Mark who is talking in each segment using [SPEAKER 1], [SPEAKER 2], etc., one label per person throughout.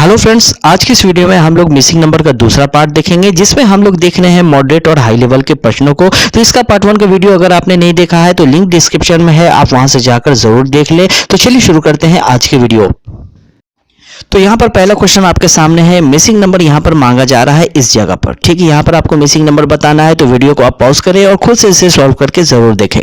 [SPEAKER 1] Hello friends, आज की इस वीडियो में हम लोग मिसिंग नंबर का दूसरा पार्ट देखेंगे जिसमें हम लोग देख रहे हैं मॉडरेट और हाई लेवल के प्रश्नों को। तो इसका पार्ट 1 का वीडियो अगर आपने नहीं देखा है तो लिंक डिस्क्रिप्शन में है, आप वहां से जाकर जरूर देख ले। तो चलिए शुरू करते हैं आज के वीडियो। तो यहाँ पर पहला क्वेश्चन आपके सामने है, मिसिंग नंबर यहाँ पर मांगा जा रहा है इस जगह पर। ठीक है, यहाँ पर आपको मिसिंग नंबर बताना है, तो वीडियो को आप पॉज करें और खुद से इसे सॉल्व करके जरूर देखें।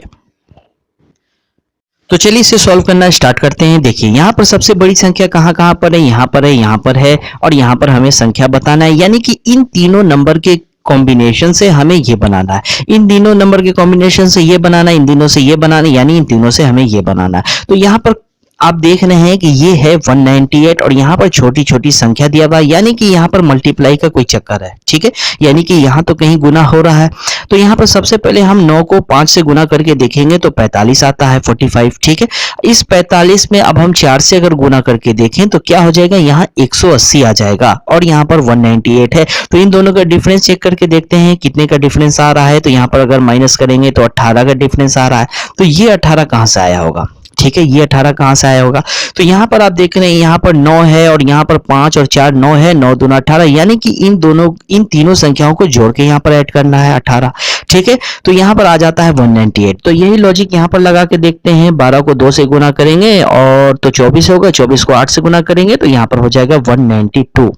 [SPEAKER 1] तो चलिए इसे सॉल्व करना स्टार्ट करते हैं। देखिए यहाँ पर सबसे बड़ी संख्या कहाँ कहाँ पर है, यहाँ पर है, यहाँ पर है और यहाँ पर हमें संख्या बताना है, यानी कि इन तीनों नंबर के कॉम्बिनेशन से हमें ये बनाना है। इन तीनों नंबर के कॉम्बिनेशन से ये बनाना है, इन तीनों से ये बनाना है, यानी इन तीनों से हमें ये बनाना है। तो यहाँ पर आप देख रहे हैं कि ये है 198 और यहाँ पर छोटी छोटी संख्या दिया हुआ है, यानी कि यहाँ पर मल्टीप्लाई का कोई चक्कर है। ठीक है, यानी कि यहाँ तो कहीं गुना हो रहा है। तो यहाँ पर सबसे पहले हम 9 को 5 से गुना करके देखेंगे तो 45 आता है, 45। ठीक है, इस 45 में अब हम 4 से अगर गुना करके देखें तो क्या हो जाएगा, यहाँ 180 आ जाएगा और यहाँ पर 198 है। तो इन दोनों का डिफरेंस चेक करके देखते हैं कितने का डिफरेंस आ रहा है। तो यहाँ पर अगर माइनस करेंगे तो 18 का डिफरेंस आ रहा है। तो ये 18 कहाँ से आया होगा? ठीक है, ये 18 कहाँ से आया होगा? तो यहाँ पर आप देख रहे हैं यहाँ पर 9 है और यहाँ पर 5 और 4 9 है, 9 दूना 18, यानी कि इन तीनों संख्याओं को जोड़ के यहाँ पर ऐड करना है 18। ठीक है, तो यहाँ पर आ जाता है 198। तो यही लॉजिक यहाँ पर लगा के देखते हैं। 12 को 2 से गुना करेंगे और तो 24 होगा, 24 को 8 से गुना करेंगे तो यहाँ पर हो जाएगा 192।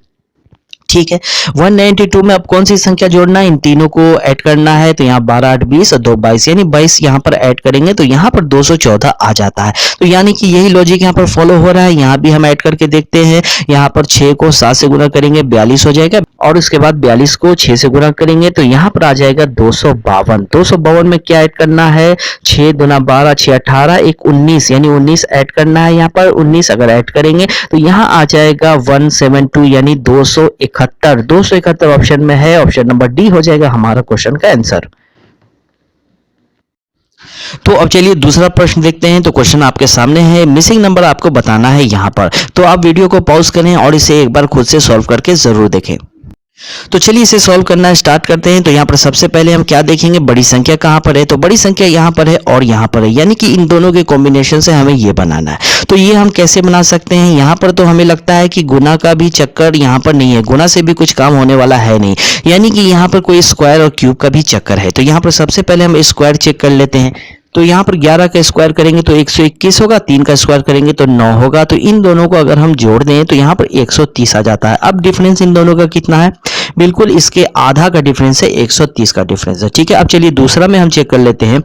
[SPEAKER 1] ठीक है, 192 में अब कौन सी संख्या जोड़ना है, इन तीनों को ऐड करना है। तो यहाँ 12 8 20 और 2 22, यानी 22 यहाँ पर ऐड करेंगे तो यहाँ पर 214 आ जाता है। तो यानी कि यही लॉजिक यहाँ पर फॉलो हो रहा है। यहाँ भी हम ऐड करके देखते हैं। यहाँ पर 6 को 7 से गुना करेंगे 42 हो जाएगा और उसके बाद 42 को 6 से गुना करेंगे तो यहाँ पर आ जाएगा 252। 252 में क्या ऐड करना है, 6 दूना 12, 6 18, एक 19, यानी 19 ऐड करना है। यहाँ पर 19 अगर ऐड करेंगे तो यहाँ आ जाएगा 172, यानी 271। 271 ऑप्शन में है, ऑप्शन नंबर डी हो जाएगा हमारा क्वेश्चन का आंसर। तो अब चलिए दूसरा प्रश्न देखते हैं। तो क्वेश्चन आपके सामने है, मिसिंग नंबर आपको बताना है यहाँ पर। तो आप वीडियो को पॉज करें और इसे एक बार खुद से सॉल्व करके जरूर देखें। तो चलिए इसे सॉल्व करना स्टार्ट करते हैं। तो यहाँ पर सबसे पहले हम क्या देखेंगे, बड़ी संख्या कहाँ पर है। तो बड़ी संख्या यहाँ पर है और यहाँ पर है, यानी कि इन दोनों के कॉम्बिनेशन से हमें ये बनाना है। तो ये हम कैसे बना सकते हैं, यहाँ पर तो हमें लगता है कि गुना का भी चक्कर यहाँ पर नहीं है, गुना से भी कुछ काम होने वाला है नहीं, यानी कि यहाँ पर कोई स्क्वायर और क्यूब का भी चक्कर है। तो यहाँ पर सबसे पहले हम स्क्वायर चेक कर लेते हैं। तो यहाँ पर 11 का स्क्वायर करेंगे तो 121 होगा, 3 का स्क्वायर करेंगे तो 9 होगा। तो इन दोनों को अगर हम जोड़ दें तो यहाँ पर 130 आ जाता है। अब डिफरेंस इन दोनों का कितना है, बिल्कुल इसके आधा का डिफरेंस है, 130 का डिफरेंस है। ठीक है, अब चलिए दूसरा में हम चेक कर लेते हैं।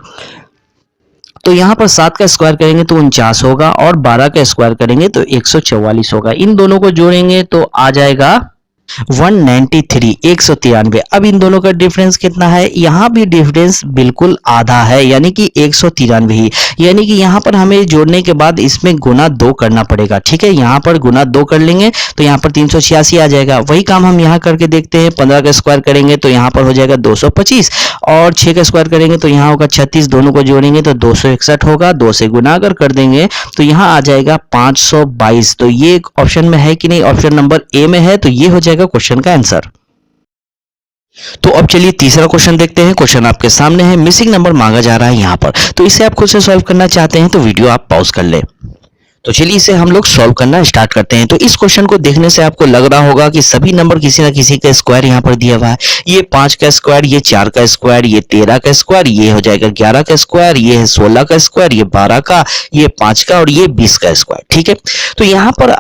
[SPEAKER 1] तो यहाँ पर 7 का स्क्वायर करेंगे तो 49 होगा और 12 का स्क्वायर करेंगे तो 144 होगा। इन दोनों को जोड़ेंगे तो आ जाएगा 193, 193। अब इन दोनों का डिफरेंस कितना है, यहाँ भी डिफरेंस बिल्कुल आधा है, यानी कि 193 ही, यानी कि यहाँ पर हमें जोड़ने के बाद इसमें गुना 2 करना पड़ेगा। ठीक है, यहाँ पर गुना 2 कर लेंगे तो यहाँ पर 386 आ जाएगा। वही काम हम यहाँ करके देखते हैं। 15 का स्क्वायर करेंगे तो यहाँ पर हो जाएगा 225 और 6 का स्क्वायर करेंगे तो यहाँ होगा 36, दोनों को जोड़ेंगे तो 261 होगा। 2 से गुना अगर कर देंगे तो यहाँ आ जाएगा 522। तो ये ऑप्शन में है कि नहीं, ऑप्शन नंबर ए में है, तो ये हो जाएगा क्वेश्चन का आंसर। तो अब चलिए तीसरा क्वेश्चन देखते हैं। क्वेश्चन आपके सामने है, मिसिंग नंबर मांगा जा रहा है यहाँ पर। तो इसे आप खुद से सॉल्व करना चाहते हैं तो वीडियो आप पॉज कर ले। तो चलिए इसे हम लोग सॉल्व करना स्टार्ट करते हैं। तो इस क्वेश्चन को देखने से आपको लग रहा होगा कि सभी नंबर किसी ना किसी का स्क्वायर यहाँ पर दिया हुआ है। ये 5 का स्क्वायर, ये 4 का स्क्वायर, ये 13 का स्क्वायर, ये हो जाएगा 11 का स्क्वायर, ये है 16 का स्क्वायर, ये 12 का, ये 5 का और ये 20 का स्क्वायर। ठीक है, तो यहाँ पर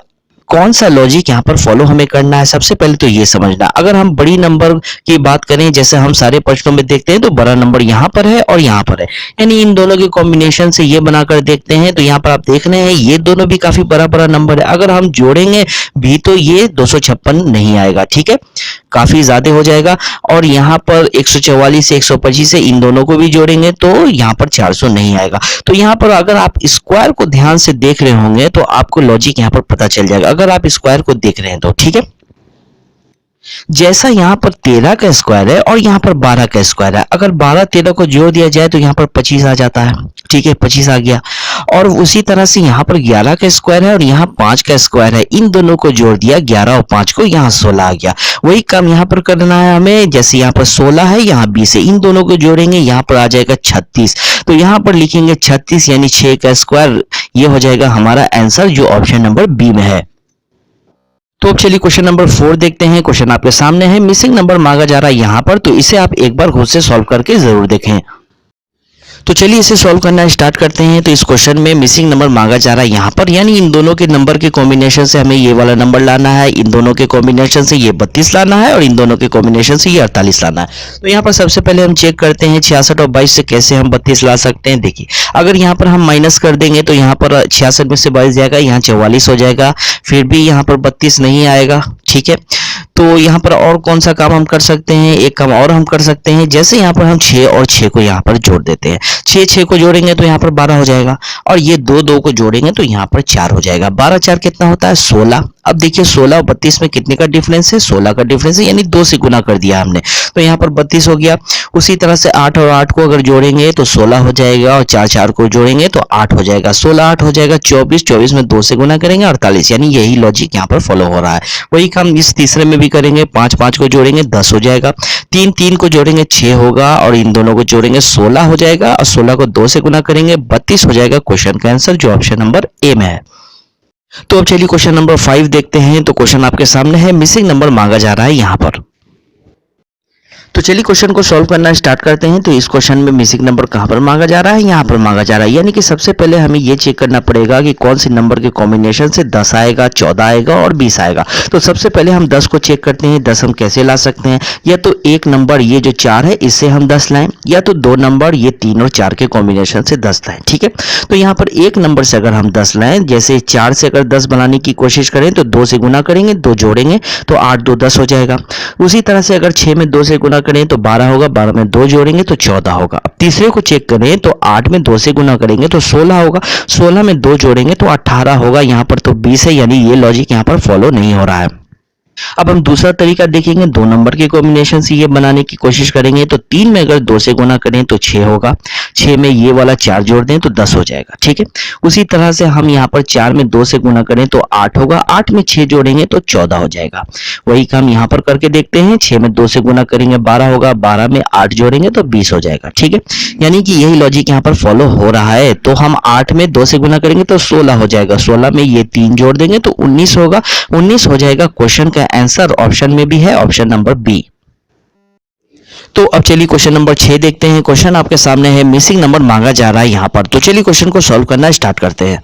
[SPEAKER 1] कौन सा लॉजिक यहाँ पर फॉलो हमें करना है, सबसे पहले तो ये समझना। अगर हम बड़ी नंबर की बात करें, जैसे हम सारे प्रश्नों में देखते हैं, तो बड़ा नंबर यहाँ पर है और यहाँ पर है, यानी इन दोनों के कॉम्बिनेशन से ये बनाकर देखते हैं। तो यहाँ पर आप देख रहे हैं ये दोनों भी काफी बड़ा बड़ा नंबर है। अगर हम जोड़ेंगे भी तो ये 256 नहीं आएगा। ठीक है, काफी ज्यादा हो जाएगा। और यहाँ पर 144 से 125 से इन दोनों को भी जोड़ेंगे तो यहाँ पर 400 नहीं आएगा। तो यहाँ पर अगर आप स्क्वायर को ध्यान से देख रहे होंगे तो आपको लॉजिक यहाँ पर पता चल जाएगा, अगर आप स्क्वायर को देख रहे हैं तो। ठीक है, जैसा यहाँ पर 13 का स्क्वायर है और यहाँ पर 12 का स्क्वायर है, अगर 12 13 को जोड़ दिया जाए तो यहाँ पर 25 आ जाता है। ठीक है, 25 आ गया। और उसी तरह से यहाँ पर 11 का स्क्वायर है और यहाँ 5 का स्क्वायर है, इन दोनों को जोड़ दिया 11 और 5 को, यहाँ 16 आ गया। वही काम यहाँ पर करना है हमें, जैसे यहाँ पर 16 है, यहाँ 20 है, इन दोनों को जोड़ेंगे, यहाँ पर आ जाएगा 36। तो यहाँ पर लिखेंगे 36 यानी 6 का स्क्वायर, ये हो जाएगा हमारा आंसर जो ऑप्शन नंबर बी में है। तो अब चलिए क्वेश्चन नंबर 4 देखते हैं। क्वेश्चन आपके सामने है, मिसिंग नंबर मांगा जा रहा है यहाँ पर, तो इसे आप एक बार खुद से सॉल्व करके जरूर देखें। तो चलिए इसे सॉल्व करना स्टार्ट करते हैं। तो इस क्वेश्चन में मिसिंग नंबर मांगा जा रहा है यहाँ पर, यानी इन दोनों के नंबर के कॉम्बिनेशन से हमें ये वाला नंबर लाना है, इन दोनों के कॉम्बिनेशन से ये 32 लाना है और इन दोनों के कॉम्बिनेशन से ये 48 लाना है। तो यहाँ पर सबसे पहले हम चेक करते हैं 66 और 22 से कैसे हम 32 ला सकते हैं। देखिए अगर यहाँ पर हम माइनस कर देंगे तो यहाँ पर 66 में से 22 जाएगा, यहाँ 44 हो जाएगा, फिर भी यहाँ पर 32 नहीं आएगा। ठीक है, तो यहाँ पर और कौन सा काम हम कर सकते हैं, एक काम और हम कर सकते हैं। जैसे यहाँ पर हम 6 और 6 को यहाँ पर जोड़ देते हैं, 6 को जोड़ेंगे तो यहाँ पर 12 हो जाएगा और ये 2 को जोड़ेंगे तो यहाँ पर 4 हो जाएगा। 12 4 कितना होता है 16। अब देखिए 16 और 32 में कितने का डिफरेंस है, 16 का डिफरेंस है, यानी 2 से गुना कर दिया हमने, तो यहाँ पर 32 हो गया। उसी तरह से 8 और 8 को अगर जोड़ेंगे तो 16 हो जाएगा और 4 को जोड़ेंगे तो 8 हो जाएगा, 16 8 हो जाएगा 24, 24 में 2 से गुना करेंगे 48, यानी यही लॉजिक यहाँ पर फॉलो हो रहा है। वही काम इस तीसरे में भी करेंगे, 5 को जोड़ेंगे 10 हो जाएगा, 3 को जोड़ेंगे 6 होगा और इन दोनों को जोड़ेंगे 16 हो जाएगा और 16 को 2 से गुना करेंगे 32 हो जाएगा। क्वेश्चन का आंसर जो ऑप्शन नंबर ए में है। तो अब चलिए क्वेश्चन नंबर 5 देखते हैं। तो क्वेश्चन आपके सामने है, मिसिंग नंबर मांगा जा रहा है यहाँ पर। तो चलिए क्वेश्चन को सॉल्व करना स्टार्ट करते हैं। तो इस क्वेश्चन में मिसिंग नंबर कहाँ पर मांगा जा रहा है, यहाँ पर मांगा जा रहा है, यानी कि सबसे पहले हमें ये चेक करना पड़ेगा कि कौन सी नंबर के कॉम्बिनेशन से 10 आएगा, 14 आएगा और 20 आएगा। तो सबसे पहले हम 10 को चेक करते हैं। 10 हम कैसे ला सकते हैं, या तो एक नंबर ये जो 4 है इससे हम 10 लाएं, या तो 2 नंबर ये 3 और 4 के कॉम्बिनेशन से 10 लाएं। ठीक है, तो यहाँ पर एक नंबर से अगर हम 10 लाएं, जैसे 4 से अगर 10 बनाने की कोशिश करें तो 2 से गुना करेंगे, 2 जोड़ेंगे तो 8 2 10 हो जाएगा। उसी तरह से अगर 6 में 2 से गुना करें तो 12 होगा, 12 में 2 जोड़ेंगे तो 14 होगा। अब तीसरे को चेक करें तो 8 में 2 से गुना करेंगे तो 16 होगा, 16 में 2 जोड़ेंगे तो 18 होगा, यहाँ पर तो 20 है, यानी ये लॉजिक यहाँ पर फॉलो नहीं हो रहा है। अब हम दूसरा तरीका देखेंगे, 2 नंबर के कॉम्बिनेशन से ये बनाने की कोशिश करेंगे। तो 3 में अगर 2 से गुना करें तो 6 होगा, 6 में ये वाला 4 जोड़ दें तो 10 हो जाएगा। ठीक है, उसी तरह से हम यहाँ पर 4 में 2 से गुना करें तो 8 होगा, 8 में 6 जोड़ेंगे तो 14 हो जाएगा। वही काम यहाँ पर करके देखते हैं। 6 में 2 से गुना करेंगे 12 होगा, 12 में 8 जोड़ेंगे तो 20 हो जाएगा। ठीक है, यानी कि यही लॉजिक यहाँ पर फॉलो हो रहा है। तो हम 8 में 2 से गुना करेंगे तो 16 हो जाएगा, 16 में ये 3 जोड़ देंगे तो 19 होगा, 19 हो जाएगा। क्वेश्चन का आंसर ऑप्शन में भी है, ऑप्शन नंबर बी। तो अब चलिए क्वेश्चन नंबर 6 देखते हैं। क्वेश्चन आपके सामने है, मिसिंग नंबर मांगा जा रहा है यहाँ पर। तो चलिए क्वेश्चन को सॉल्व करना स्टार्ट करते हैं।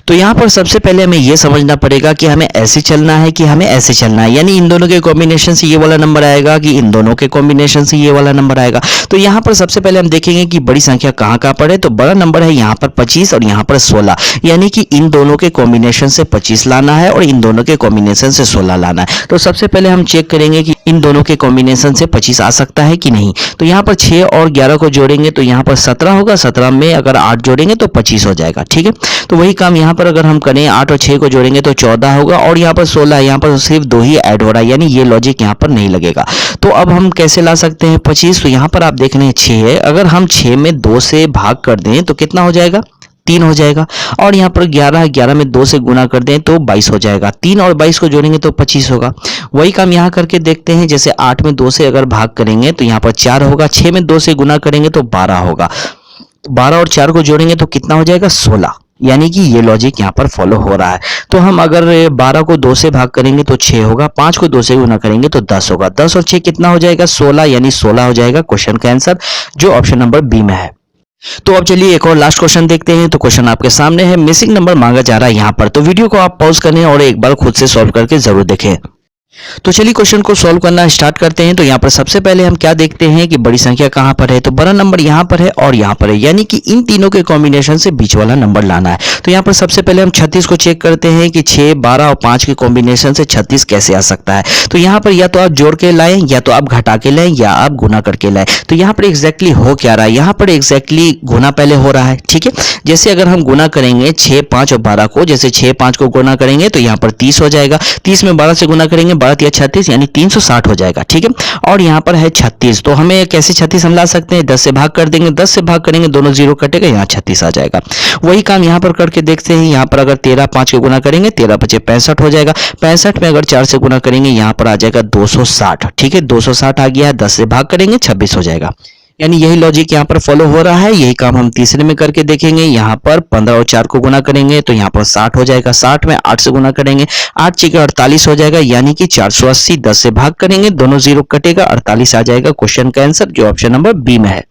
[SPEAKER 1] तो यहाँ पर सबसे पहले हमें यह समझना पड़ेगा कि हमें ऐसे चलना है कि हमें ऐसे चलना है, यानी इन दोनों के कॉम्बिनेशन से ये वाला नंबर आएगा कि इन दोनों के कॉम्बिनेशन से ये वाला नंबर आएगा। तो यहाँ पर सबसे पहले हम देखेंगे कि बड़ी संख्या कहाँ कहाँ पर है। तो बड़ा नंबर है यहाँ पर 25 और यहाँ पर 16, यानी कि इन दोनों के कॉम्बिनेशन से 25 लाना है और इन दोनों के कॉम्बिनेशन से 16 लाना है। तो सबसे पहले हम चेक करेंगे कि इन दोनों के कॉम्बिनेशन से 25 आ सकता है कि नहीं। तो यहाँ पर 6 और 11 को जोड़ेंगे तो यहाँ पर 17 होगा, 17 में अगर 8 जोड़ेंगे तो 25 हो जाएगा। ठीक है, तो वही काम यहाँ पर अगर हम करें, 8 और 6 को जोड़ेंगे तो 14 होगा और यहाँ पर 16, यहाँ पर सिर्फ 2 ही ऐड हो रहा है, यानी ये लॉजिक यहाँ पर नहीं लगेगा। तो अब हम कैसे ला सकते हैं 25। तो यहाँ पर आप देख रहे हैं 6 है, अगर हम 6 में 2 से भाग कर दें तो कितना हो जाएगा, 3 हो जाएगा। और यहाँ पर 11 है, 11 में 2 से गुना कर दें तो 22 हो जाएगा, 3 और 22 को जोड़ेंगे तो 25 होगा। वही काम यहाँ करके देखते हैं, जैसे 8 में 2 से अगर भाग करेंगे तो यहाँ पर 4 होगा, 6 में 2 से गुना करेंगे तो 12 होगा, 12 और 4 को जोड़ेंगे तो कितना हो जाएगा 16, यानी कि ये लॉजिक यहाँ पर फॉलो हो रहा है। तो हम अगर 12 को 2 से भाग करेंगे तो 6 होगा, 5 को 2 से गुना करेंगे तो 10 होगा, 10 और 6 कितना हो जाएगा 16, यानी 16 हो जाएगा। क्वेश्चन का आंसर जो ऑप्शन नंबर बी में है। तो अब चलिए एक और लास्ट क्वेश्चन देखते हैं। तो क्वेश्चन आपके सामने है, मिसिंग नंबर मांगा जा रहा है यहाँ पर। तो वीडियो को आप पॉज करें और एक बार खुद से सॉल्व करके जरूर देखें। तो चलिए क्वेश्चन को सॉल्व करना स्टार्ट करते हैं। तो यहाँ पर सबसे पहले हम क्या देखते हैं कि बड़ी संख्या कहाँ पर है। तो बड़ा नंबर यहाँ पर है और यहाँ पर है, यानी कि इन तीनों के कॉम्बिनेशन से बीच वाला नंबर लाना है। तो यहाँ पर सबसे पहले हम 36 को चेक करते हैं कि 6, 12 और 5 के कॉम्बिनेशन से 36 कैसे आ सकता है। तो यहाँ पर या तो आप जोड़ के लाएं, या तो आप घटा के लाएं, या आप गुना करके लाएं। तो यहाँ पर एग्जैक्टली हो क्या रहा है, यहाँ पर एग्जैक्टली गुना पहले हो रहा है। ठीक है, जैसे अगर हम गुना करेंगे 6, 5 और 12 को, जैसे 6, 5 को गुना करेंगे तो यहाँ पर 30 हो जाएगा, 30 में 12 से गुना करेंगे, 12 या 36, यानी 360 हो जाएगा। ठीक है, और यहाँ पर है 36, तो हमें कैसे 36 हम ला सकते हैं, 10 से भाग कर देंगे, 10 से भाग करेंगे दोनों जीरो कटेगा, यहाँ 36 आ जाएगा। वही काम यहाँ पर करके देखते हैं। यहाँ पर अगर 13, 5 को गुना करेंगे, 13 5 65 हो जाएगा, 65 में अगर 4 से गुना करेंगे यहाँ पर आ जाएगा 260। ठीक है, 260 आ गया है, 10 से भाग करेंगे 26 हो जाएगा। यानी यही लॉजिक यहाँ पर फॉलो हो रहा है। यही काम हम तीसरे में करके देखेंगे। यहाँ पर 15 और 4 को गुना करेंगे तो यहाँ पर 60 हो जाएगा। 60 में 8 से गुना करेंगे, 8 छीके 48 हो जाएगा, यानी कि 480। 10 से भाग करेंगे, दोनों जीरो कटेगा, 48 आ जाएगा क्वेश्चन का आंसर, जो ऑप्शन नंबर बी में है।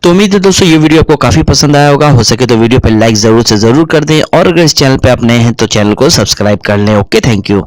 [SPEAKER 1] तो उम्मीद है दोस्तों ये वीडियो आपको काफी पसंद आया होगा। हो सके तो वीडियो पर लाइक जरूर से जरूर कर दें, और अगर इस चैनल पे आप नए हैं तो चैनल को सब्सक्राइब कर लें। Okay, thank you.